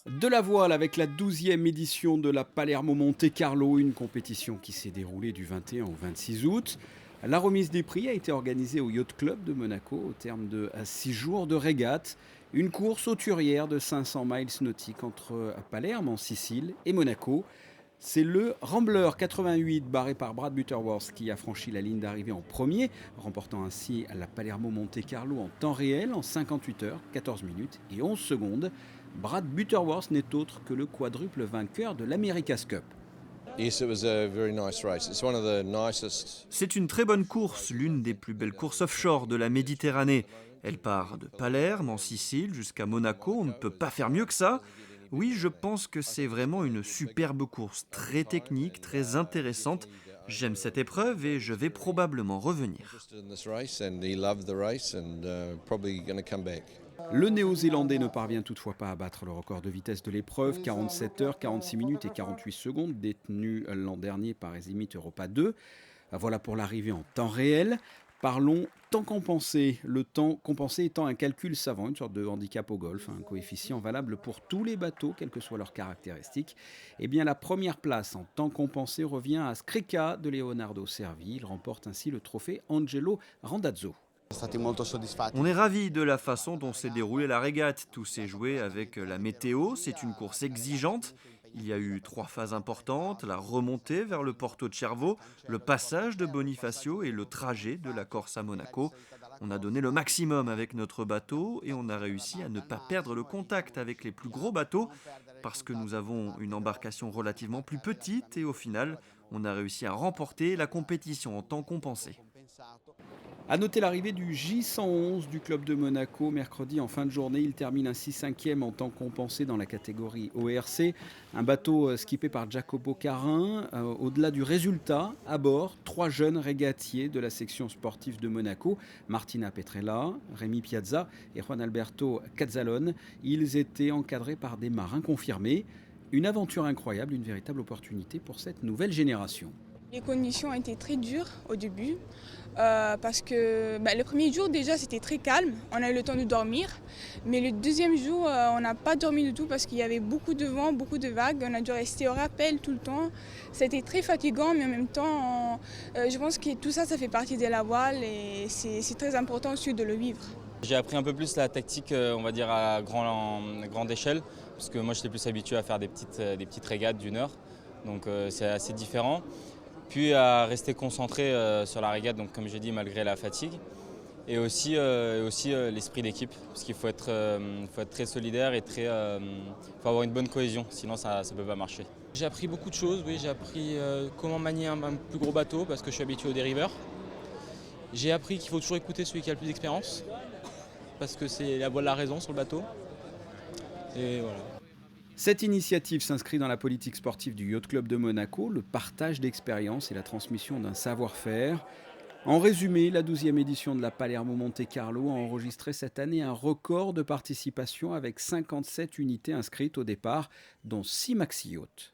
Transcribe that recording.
De la voile avec la 12e édition de la Palermo Monte Carlo, une compétition qui s'est déroulée du 21 au 26 août. La remise des prix a été organisée au Yacht Club de Monaco au terme de 6 jours de régate. Une course hauturière de 500 miles nautiques entre Palerme en Sicile et Monaco. C'est le Rambler 88 barré par Brad Butterworth qui a franchi la ligne d'arrivée en premier, remportant ainsi la Palermo Monte Carlo en temps réel en 58 heures, 14 minutes et 11 secondes. Brad Butterworth n'est autre que le quadruple vainqueur de l'America's Cup. C'est une très bonne course, l'une des plus belles courses offshore de la Méditerranée. Elle part de Palerme en Sicile jusqu'à Monaco, on ne peut pas faire mieux que ça. Oui, je pense que c'est vraiment une superbe course, très technique, très intéressante. J'aime cette épreuve et je vais probablement revenir. Le Néo-Zélandais ne parvient toutefois pas à battre le record de vitesse de l'épreuve, 47 heures, 46 minutes et 48 secondes, détenu l'an dernier par Ezimit Europa 2. Voilà pour l'arrivée en temps réel. Parlons temps compensé. Le temps compensé étant un calcul savant, une sorte de handicap au golf, un coefficient valable pour tous les bateaux, quelles que soient leurs caractéristiques. Eh bien, la première place en temps compensé revient à Scricca de Leonardo Cervi. Il remporte ainsi le trophée Angelo Randazzo. On est ravis de la façon dont s'est déroulée la régate. Tout s'est joué avec la météo, c'est une course exigeante. Il y a eu 3 phases importantes, la remontée vers le Porto de Cervo, le passage de Bonifacio et le trajet de la Corse à Monaco. On a donné le maximum avec notre bateau et on a réussi à ne pas perdre le contact avec les plus gros bateaux parce que nous avons une embarcation relativement plus petite et au final, on a réussi à remporter la compétition en temps compensé. À noter l'arrivée du J111 du club de Monaco mercredi en fin de journée. Il termine ainsi 5e en temps compensé dans la catégorie ORC. Un bateau skippé par Jacopo Carin. Au-delà du résultat, à bord, 3 jeunes régatiers de la section sportive de Monaco. Martina Petrella, Rémi Piazza et Juan Alberto Cazzalone. Ils étaient encadrés par des marins confirmés. Une aventure incroyable, une véritable opportunité pour cette nouvelle génération. Les conditions ont été très dures au début parce que le premier jour déjà c'était très calme, on a eu le temps de dormir, mais le deuxième jour on n'a pas dormi du tout parce qu'il y avait beaucoup de vent, beaucoup de vagues, on a dû rester au rappel tout le temps. C'était très fatigant mais en même temps je pense que tout ça fait partie de la voile et c'est très important aussi de le vivre. J'ai appris un peu plus la tactique, on va dire à grande échelle, parce que moi j'étais plus habitué à faire des petites régates d'une heure, donc c'est assez différent. Puis à rester concentré sur la régate, donc comme j'ai dit, malgré la fatigue. Et aussi l'esprit d'équipe, parce qu'il faut être très solidaire et faut avoir une bonne cohésion, sinon ça ne peut pas marcher. J'ai appris beaucoup de choses, oui, j'ai appris comment manier un plus gros bateau, parce que je suis habitué au dériveur. J'ai appris qu'il faut toujours écouter celui qui a le plus d'expérience, parce que c'est la voix de la raison sur le bateau. Et voilà. Cette initiative s'inscrit dans la politique sportive du Yacht Club de Monaco, le partage d'expériences et la transmission d'un savoir-faire. En résumé, la 12e édition de la Palermo Monte Carlo a enregistré cette année un record de participation avec 57 unités inscrites au départ, dont 6 maxi-yachts.